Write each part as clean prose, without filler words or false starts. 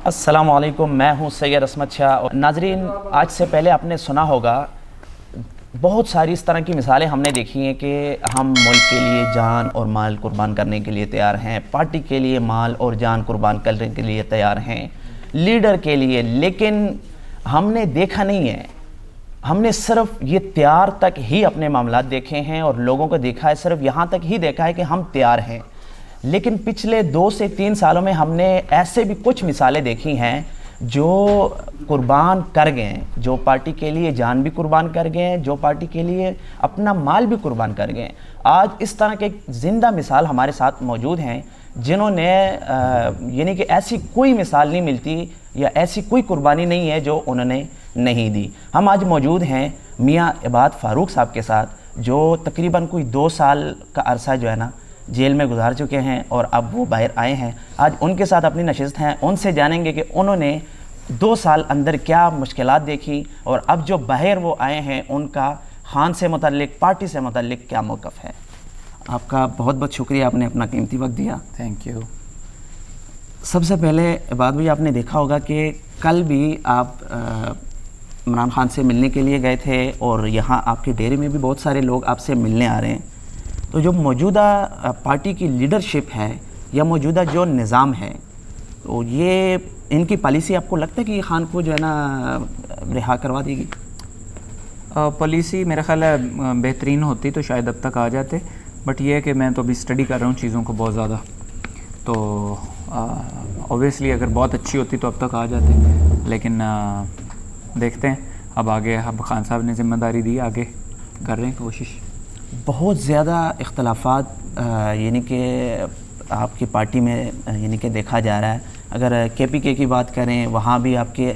السلام علیکم، میں ہوں سید عصمت شاہ. اور ناظرین، آج سے پہلے آپ نے سنا ہوگا بہت ساری اس طرح کی مثالیں ہم نے دیکھی ہیں کہ ہم ملک کے لیے جان اور مال قربان کرنے کے لیے تیار ہیں، پارٹی کے لیے مال اور جان قربان کرنے کے لیے تیار ہیں، لیڈر کے لیے. لیکن ہم نے دیکھا نہیں ہے، ہم نے صرف یہ تیار تک ہی اپنے معاملات دیکھے ہیں اور لوگوں کو دیکھا ہے، صرف یہاں تک ہی دیکھا ہے کہ ہم تیار ہیں. لیکن پچھلے 2 سے 3 سالوں میں ہم نے ایسے بھی کچھ مثالیں دیکھی ہیں جو قربان کر گئے ہیں، جو پارٹی کے لیے جان بھی قربان کر گئے ہیں، جو پارٹی کے لیے اپنا مال بھی قربان کر گئے ہیں. آج اس طرح کے زندہ مثال ہمارے ساتھ موجود ہیں جنہوں نے یعنی کہ ایسی کوئی مثال نہیں ملتی یا ایسی کوئی قربانی نہیں ہے جو انہوں نے نہیں دی. ہم آج موجود ہیں میاں عباد فاروق صاحب کے ساتھ، جو تقریباً کوئی 2 سال کا عرصہ جو ہے نا جیل میں گزار چکے ہیں اور اب وہ باہر آئے ہیں. آج ان کے ساتھ اپنی نشست ہیں، ان سے جانیں گے کہ انہوں نے 2 سال اندر کیا مشکلات دیکھی اور اب جو باہر وہ آئے ہیں ان کا خان سے متعلق، پارٹی سے متعلق کیا موقف ہے. آپ کا بہت بہت شکریہ، آپ نے اپنا قیمتی وقت دیا. Thank you. سب سے پہلے عباد بھائی، آپ نے دیکھا ہوگا کہ کل بھی آپ عمران خان سے ملنے کے لیے گئے تھے اور یہاں آپ کے ڈیرے میں بھی بہت سارے لوگ آپ سے ملنے آ رہے ہیں. تو جو موجودہ پارٹی کی لیڈرشپ ہے یا موجودہ جو نظام ہے، تو یہ ان کی پالیسی آپ کو لگتا ہے کہ یہ خان کو جو ہے نا رہا کروا دے گی؟ پالیسی میرا خیال ہے بہترین ہوتی تو شاید اب تک آ جاتے، بٹ یہ ہے کہ میں تو ابھی اسٹڈی کر رہا ہوں چیزوں کو بہت زیادہ، تو اوبویسلی اگر بہت اچھی ہوتی تو اب تک آ جاتے، لیکن دیکھتے ہیں اب آگے. اب خان صاحب نے ذمہ داری دی، آگے کر رہے ہیں کوشش. بہت زیادہ اختلافات یعنی کہ آپ کی پارٹی میں یعنی کہ دیکھا جا رہا ہے. اگر کے پی کے کی بات کریں، وہاں بھی آپ کے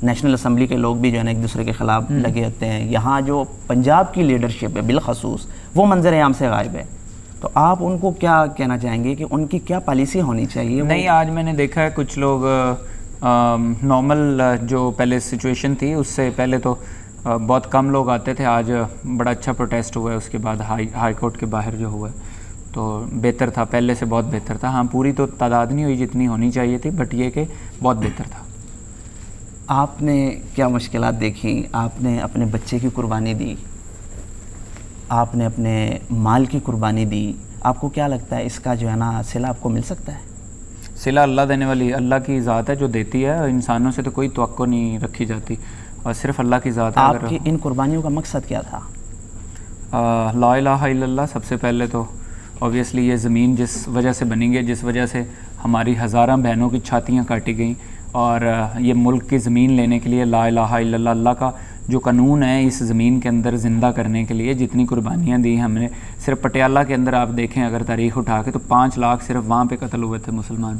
نیشنل اسمبلی کے لوگ بھی جو ہے نا ایک دوسرے کے خلاف لگے ہوتے ہیں. یہاں جو پنجاب کی لیڈرشپ ہے بالخصوص، وہ منظر عام سے غائب ہے. تو آپ ان کو کیا کہنا چاہیں گے کہ ان کی کیا پالیسی ہونی چاہیے؟ نہیں، آج میں نے دیکھا ہے کچھ لوگ نارمل جو پہلے سچویشن تھی اس سے پہلے تو بہت کم لوگ آتے تھے، آج بڑا اچھا پروٹیسٹ ہوا ہے. اس کے بعد ہائی کورٹ کے باہر جو ہوا ہے تو بہتر تھا، پہلے سے بہت بہتر تھا. ہاں، پوری تو تعداد نہیں ہوئی جتنی ہونی چاہیے تھی، بٹ یہ کہ بہت بہتر تھا. آپ نے کیا مشکلات دیکھیں؟ آپ نے اپنے بچے کی قربانی دی، آپ نے اپنے مال کی قربانی دی. آپ کو کیا لگتا ہے اس کا جو ہے نا صلہ آپ کو مل سکتا ہے؟ صلہ اللہ دینے والی، اللہ کی ذات ہے جو دیتی ہے. انسانوں سے تو کوئی توقع نہیں رکھی جاتی اور صرف اللہ کی ذات ہے. آپ کی ان قربانیوں کا مقصد کیا تھا؟ لا الہ الا اللہ. سب سے پہلے تو اوبویسلی یہ زمین جس وجہ سے بنی گئی، جس وجہ سے ہماری ہزارہ بہنوں کی چھاتیاں کاٹی گئیں، اور یہ ملک کی زمین لینے کے لیے لا الہ الا اللہ، اللہ کا جو قانون ہے اس زمین کے اندر زندہ کرنے کے لیے جتنی قربانیاں دی ہم نے. صرف پٹیالہ کے اندر آپ دیکھیں اگر تاریخ اٹھا کے تو 5 لاکھ صرف وہاں پہ قتل ہوئے تھے مسلمان.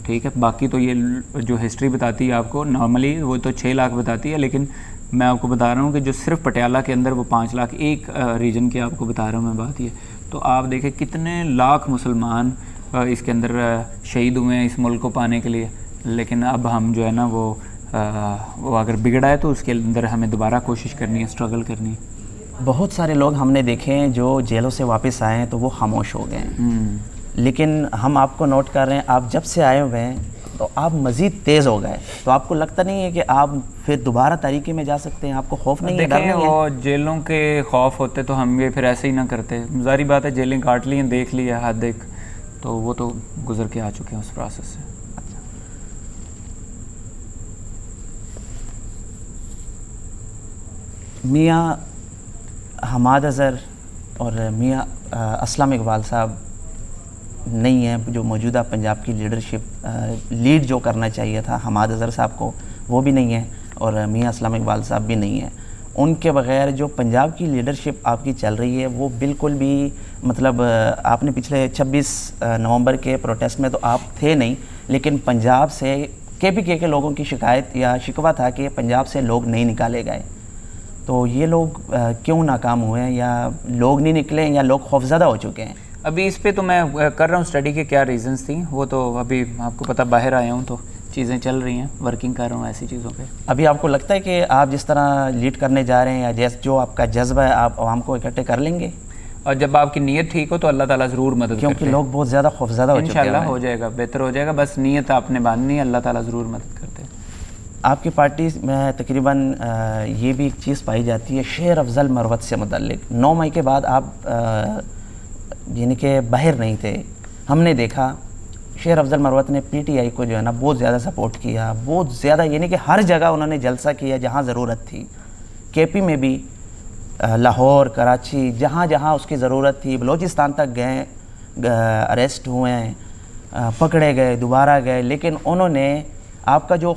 ٹھیک ہے، باقی تو یہ جو ہسٹری بتاتی ہے آپ کو، نارملی وہ تو 6 لاکھ بتاتی ہے، لیکن میں آپ کو بتا رہا ہوں کہ جو صرف پٹیالہ کے اندر وہ 5 لاکھ، ایک ریجن کی آپ کو بتا رہا ہوں میں بات. یہ تو آپ دیکھیں کتنے لاکھ مسلمان اس کے اندر شہید ہوئے ہیں اس ملک کو پانے کے لیے. لیکن اب ہم جو ہے نا وہ اگر بگڑا ہے تو اس کے اندر ہمیں دوبارہ کوشش کرنی ہے، اسٹرگل کرنی ہے. بہت سارے لوگ ہم نے دیکھے ہیں جو جیلوں سے واپس آئے ہیں تو وہ خاموش ہو گئے ہیں. لیکن ہم آپ کو نوٹ کر رہے ہیں، آپ جب سے آئے ہوئے ہیں تو آپ مزید تیز ہو گئے. تو آپ کو لگتا نہیں ہے کہ آپ پھر دوبارہ تاریکی میں جا سکتے ہیں؟ آپ کو خوف نہیں ہے، ڈر نہیں ہے؟ وہ جیلوں کے خوف ہوتے تو ہم یہ پھر ایسے ہی نہ کرتے. ظاہری بات ہے، جیلیں کاٹ لی ہیں، دیکھ لی ہے، حد ایک تو وہ تو گزر کے آ چکے ہیں اس پروسیس سے. میاں حماد اظہر اور میاں اسلم اقبال صاحب نہیں ہیں جو موجودہ پنجاب کی لیڈرشپ لیڈ جو کرنا چاہیے تھا حماد اظہر صاحب کو، وہ بھی نہیں ہیں اور میاں اسلم اقبال صاحب بھی نہیں ہیں. ان کے بغیر جو پنجاب کی لیڈرشپ آپ کی چل رہی ہے وہ بالکل بھی مطلب آپ نے پچھلے 26 نومبر کے پروٹیسٹ میں تو آپ تھے نہیں، لیکن پنجاب سے کے پی کے لوگوں کی شکایت یا شکوہ تھا کہ پنجاب سے لوگ نہیں نکالے گئے. تو یہ لوگ کیوں ناکام ہوئے ہیں؟ یا لوگ نہیں نکلے یا لوگ خوفزدہ ہو چکے ہیں؟ ابھی اس پہ تو میں کر رہا ہوں اسٹڈی کے کیا ریزنز تھیں. وہ تو ابھی آپ کو پتہ باہر آیا ہوں تو چیزیں چل رہی ہیں، ورکنگ کر رہا ہوں ایسی چیزوں پہ. ابھی آپ کو لگتا ہے کہ آپ جس طرح لیڈ کرنے جا رہے ہیں یا جو آپ کا جذبہ ہے آپ عوام کو اکٹھے کر لیں گے؟ اور جب آپ کی نیت ٹھیک ہو تو اللہ تعالیٰ ضرور مدد کرتے کیونکہ لوگ بہت زیادہ خوفزدہ ہو چکے ہیں. انشاءاللہ ہو جائے گا, بہتر ہو جائے گا, بس نیت آپ نے باندھنی ہے, اللہ تعالیٰ ضرور مدد کرتے ہیں. آپ کی پارٹی میں تقریباً یہ بھی ایک چیز پائی جاتی ہے شیر افضل مروت سے متعلق. 9 مئی کے بعد آپ یعنی کہ باہر نہیں تھے. ہم نے دیکھا شیر افضل مروت نے پی ٹی آئی کو جو ہے نا بہت زیادہ سپورٹ کیا, بہت زیادہ, یعنی کہ ہر جگہ انہوں نے جلسہ کیا جہاں ضرورت تھی. کے پی میں بھی, لاہور, کراچی, جہاں جہاں اس کی ضرورت تھی. بلوچستان تک گئے, اریسٹ ہوئے ہیں, پکڑے گئے, دوبارہ گئے, لیکن انہوں نے آپ کا جو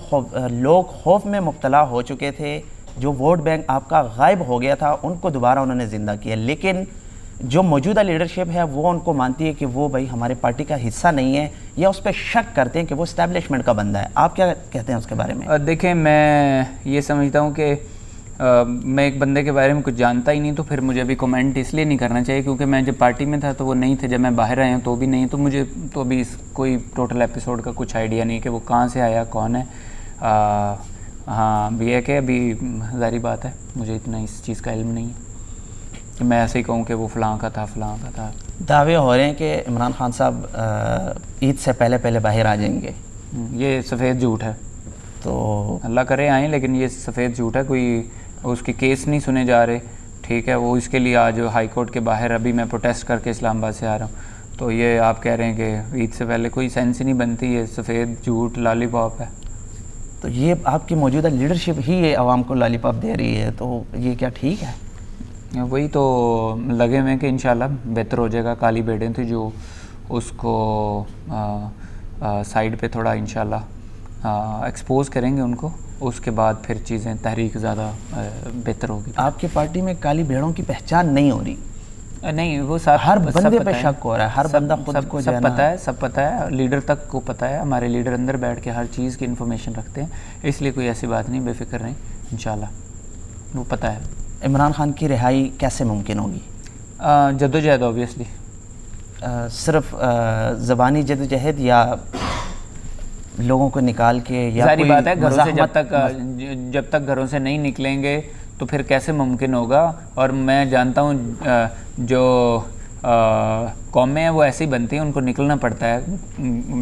لوگ خوف میں مبتلا ہو چکے تھے, جو ووٹ بینک آپ کا غائب ہو گیا تھا, ان کو دوبارہ انہوں نے زندہ کیا. لیکن جو موجودہ لیڈرشپ ہے وہ ان کو مانتی ہے کہ وہ بھائی ہمارے پارٹی کا حصہ نہیں ہے, یا اس پہ شک کرتے ہیں کہ وہ اسٹیبلشمنٹ کا بندہ ہے. آپ کیا کہتے ہیں اس کے بارے میں؟ دیکھیں, میں یہ سمجھتا ہوں کہ میں ایک بندے کے بارے میں کچھ جانتا ہی نہیں, تو پھر مجھے ابھی کمنٹ اس لیے نہیں کرنا چاہیے کیونکہ میں جب پارٹی میں تھا تو وہ نہیں تھے, جب میں باہر آیا ہوں تو بھی نہیں, تو مجھے تو ابھی کوئی ٹوٹل ایپیسوڈ کا کچھ آئیڈیا نہیں کہ وہ کہاں سے آیا, کون ہے. ہاں بھی ہے کہ ابھی ظاہری بات ہے مجھے اتنا اس چیز کا علم نہیں ہے کہ میں ایسے ہی کہوں کہ وہ فلاں کا تھا, فلاں کا تھا. دعوے ہو رہے ہیں کہ عمران خان صاحب عید سے پہلے باہر آ جائیں گے. یہ سفید جھوٹ ہے, تو اللہ کرے آئیں, لیکن یہ سفید جھوٹ ہے. کوئی اس کے کیس نہیں سنے جا رہے, ٹھیک ہے, وہ اس کے لیے آج ہائی کورٹ کے باہر ابھی میں پروٹیسٹ کر کے اسلام آباد سے آ رہا ہوں. تو یہ آپ کہہ رہے ہیں کہ عید سے پہلے, کوئی سینس ہی نہیں بنتی, یہ سفید جھوٹ لالی پاپ ہے. تو یہ آپ کی موجودہ لیڈرشپ ہی یہ عوام کو لالی پاپ دے رہی ہے, تو یہ کیا ٹھیک ہے؟ وہی تو لگے ہوئے کہ انشاءاللہ بہتر ہو جائے گا. کالی بیڑیں تھے جو اس کو سائیڈ پہ تھوڑا انشاءاللہ ایکسپوز کریں گے ان کو, اس کے بعد پھر چیزیں تحریک زیادہ بہتر ہوگی. آپ کی پارٹی میں کالی بھیڑوں کی پہچان نہیں ہو رہی؟ نہیں, وہ سب ہر بندے پہ شک ہو رہا ہے, ہر بندہ خود کو جو ہے نا, سب پتہ ہے, لیڈر تک کو پتہ ہے. ہمارے لیڈر اندر بیٹھ کے ہر چیز کی انفارمیشن رکھتے ہیں, اس لیے کوئی ایسی بات نہیں, بے فکر رہیں, انشاءاللہ وہ پتہ ہے. عمران خان کی رہائی کیسے ممکن ہوگی؟ جدوجہد اوبیسلی. صرف زبانی جدوجہد یا لوگوں کو نکال کے, یا ظاہری کوئی بات ہے گھروں سے مزاحمت؟ جب تک گھروں سے نہیں نکلیں گے تو پھر کیسے ممکن ہوگا. اور میں جانتا ہوں جو قومیں ہیں وہ ایسی بنتی ہیں, ان کو نکلنا پڑتا ہے.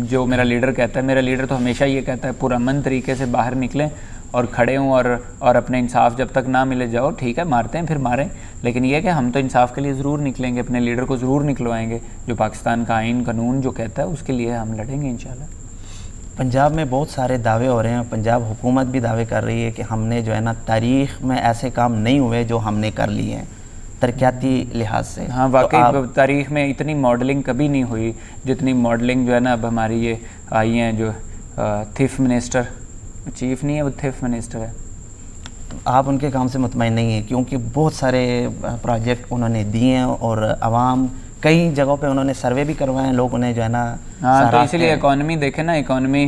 جو میرا لیڈر کہتا ہے, میرا لیڈر تو ہمیشہ یہ کہتا ہے پرامن طریقے سے باہر نکلیں اور کھڑے ہوں, اور اپنے انصاف جب تک نہ ملے جاؤ, ٹھیک ہے, مارتے ہیں پھر ماریں, لیکن یہ کہ ہم تو انصاف کے لیے ضرور نکلیں گے, اپنے لیڈر کو ضرور نکلوائیں گے. جو پاکستان کا آئین قانون جو کہتا ہے اس کے لیے ہم لڑیں گے انشاءاللہ. پنجاب میں بہت سارے دعوے ہو رہے ہیں, پنجاب حکومت بھی دعوے کر رہی ہے کہ ہم نے جو ہے نا تاریخ میں ایسے کام نہیں ہوئے جو ہم نے کر لیے ہیں ترقیاتی لحاظ سے. ہاں واقعی تاریخ میں اتنی ماڈلنگ کبھی نہیں ہوئی جتنی ماڈلنگ جو ہے نا اب ہماری یہ آئی ہیں. جو تھیف منسٹر, چیف نہیں ہے وہ, تھیف منسٹر ہے. آپ ان کے کام سے مطمئن نہیں ہیں کیونکہ بہت سارے پروجیکٹ انہوں نے دیے ہیں, اور عوام کئی جگہوں پہ انہوں نے سروے بھی کروائے ہیں, لوگ انہیں جو ہے نا. ہاں تو اسی لیے اکانومی دیکھیں نا, اکانومی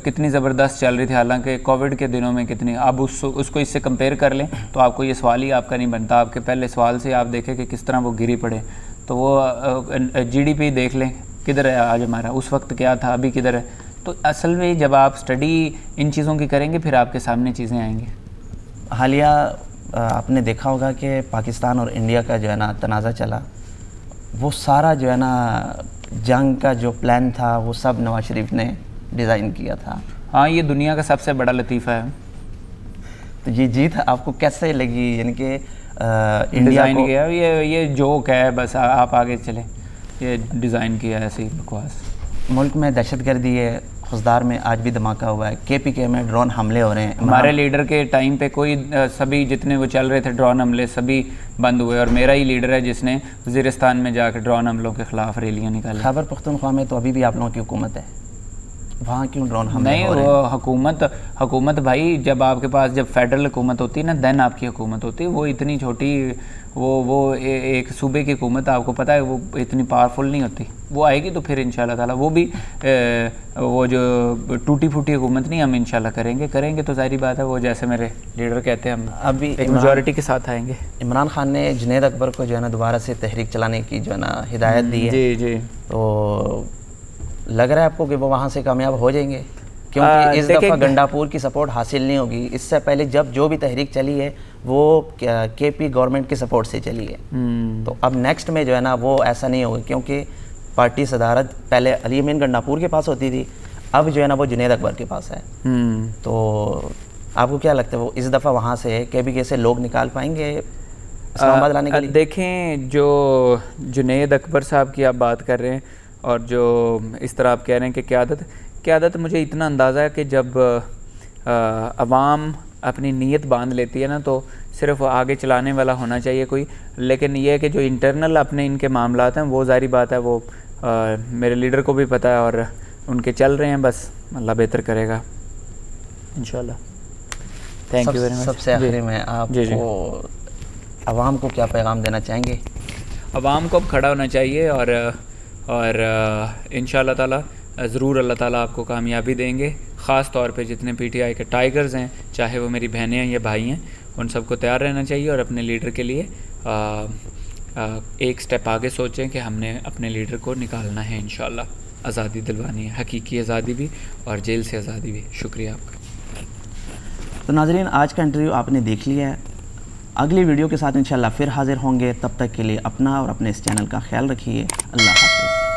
کتنی زبردست چل رہی تھی, حالانکہ کووڈ کے دنوں میں کتنی. اب اس کو اس سے کمپیئر کر لیں تو آپ کو یہ سوال ہی آپ کا نہیں بنتا. آپ کے پہلے سوال سے آپ دیکھیں کہ کس طرح وہ گری پڑے. تو وہ جی ڈی پی دیکھ لیں کدھر ہے آج ہمارا, اس وقت کیا تھا, ابھی کدھر ہے. تو اصل میں جب آپ اسٹڈی ان چیزوں کی کریں گے پھر آپ کے سامنے چیزیں آئیں گی. حالیہ آپ نے دیکھا ہوگا کہ پاکستان اور انڈیا کا جو ہے نا تنازع چلا, وہ سارا جو ہے نا جنگ کا جو پلان تھا وہ سب نواز شریف نے ڈیزائن کیا تھا. ہاں یہ دنیا کا سب سے بڑا لطیفہ ہے. تو یہ جیت آپ کو کیسے لگی؟ یعنی کہ انڈیا ڈیزائن کو کیا, یہ جوک ہے بس, آپ آگے چلیں. یہ ڈیزائن کیا ایسی بکواس. ملک میں دہشت گردی ہے, خزدار میں آج بھی دھماکہ ہوا ہے, کے پی کے میں ڈرون حملے ہو رہے ہیں. ہمارے لیڈر کے ٹائم پہ کوئی سبھی جتنے وہ چل رہے تھے ڈرون حملے سبھی بند ہوئے, اور میرا ہی لیڈر ہے جس نے وزیرستان میں جا کے ڈرون حملوں کے خلاف ریلیاں نکالی. خیبر پختونخوا میں تو ابھی بھی آپ لوگوں کی حکومت ہے, وہاں کیوں ڈرون حملے نہیں, ہو رہے ہیں؟ وہ حکومت بھائی جب آپ کے پاس جب فیڈرل حکومت ہوتی ہے نا دین آپ کی حکومت ہوتی ہے. وہ اتنی چھوٹی, وہ ایک صوبے کی حکومت آپ کو پتہ ہے وہ اتنی پاورفل نہیں ہوتی. وہ آئے گی تو پھر انشاءاللہ تعالیٰ وہ بھی وہ جو ٹوٹی پھوٹی حکومت نہیں, ہم انشاءاللہ کریں گے تو ظاہری بات ہے وہ جیسے میرے لیڈر کہتے ہیں ہم ابھی ایک میجورٹی کے ساتھ آئیں گے. عمران خان نے جنید اکبر کو جو ہے نا دوبارہ سے تحریک چلانے کی جو ہے نا ہدایت دی ہے. جی جی. تو لگ رہا ہے آپ کو کہ وہ وہاں سے کامیاب ہو جائیں گے؟ کیونکہ اس دفعہ دیکھیں گنڈاپور کی سپورٹ حاصل نہیں ہوگی. اس سے پہلے جب جو بھی تحریک چلی ہے وہ کے پی گورنمنٹ کی سپورٹ سے چلی ہے. تو اب نیکسٹ میں جو ہے نا وہ ایسا نہیں ہوگا, کیونکہ پارٹی صدارت پہلے علی امین گنڈاپور کے پاس ہوتی تھی, اب جو ہے نا وہ جنید اکبر کے پاس ہے. تو آپ کو کیا لگتا ہے وہ اس دفعہ وہاں سے کے پی کے سے لوگ نکال پائیں گے اسلام آباد لانے کے لیے؟ دیکھیں جو جنید اکبر صاحب کی آپ بات کر رہے ہیں اور جو اس طرح آپ کہہ رہے ہیں کہ قیادت مجھے اتنا اندازہ ہے کہ جب عوام اپنی نیت باندھ لیتی ہے نا تو صرف آگے چلانے والا ہونا چاہیے کوئی. لیکن یہ ہے کہ جو انٹرنل اپنے ان کے معاملات ہیں وہ ظاہری بات ہے, وہ میرے لیڈر کو بھی پتہ ہے اور ان کے چل رہے ہیں, بس اللہ بہتر کرے گا انشاءاللہ. Thank you very much. سب سے آخری میں آپ کو عوام کو کیا پیغام دینا چاہیں گے؟ عوام کو اب کھڑا ہونا چاہیے اور انشاءاللہ تعالیٰ ضرور اللہ تعالیٰ آپ کو کامیابی دیں گے. خاص طور پہ جتنے پی ٹی آئی کے ٹائیگرز ہیں, چاہے وہ میری بہنیں ہیں یا بھائی ہیں, ان سب کو تیار رہنا چاہیے اور اپنے لیڈر کے لیے ایک سٹیپ آگے سوچیں کہ ہم نے اپنے لیڈر کو نکالنا ہے انشاءاللہ. آزادی دلوانی ہے, حقیقی آزادی بھی اور جیل سے آزادی بھی. شکریہ آپ کا. تو ناظرین آج کا انٹرویو آپ نے دیکھ لیا ہے. اگلی ویڈیو کے ساتھ انشاءاللہ پھر حاضر ہوں گے. تب تک کے لیے اپنا اور اپنے اس چینل کا خیال رکھیے. اللہ حافظ.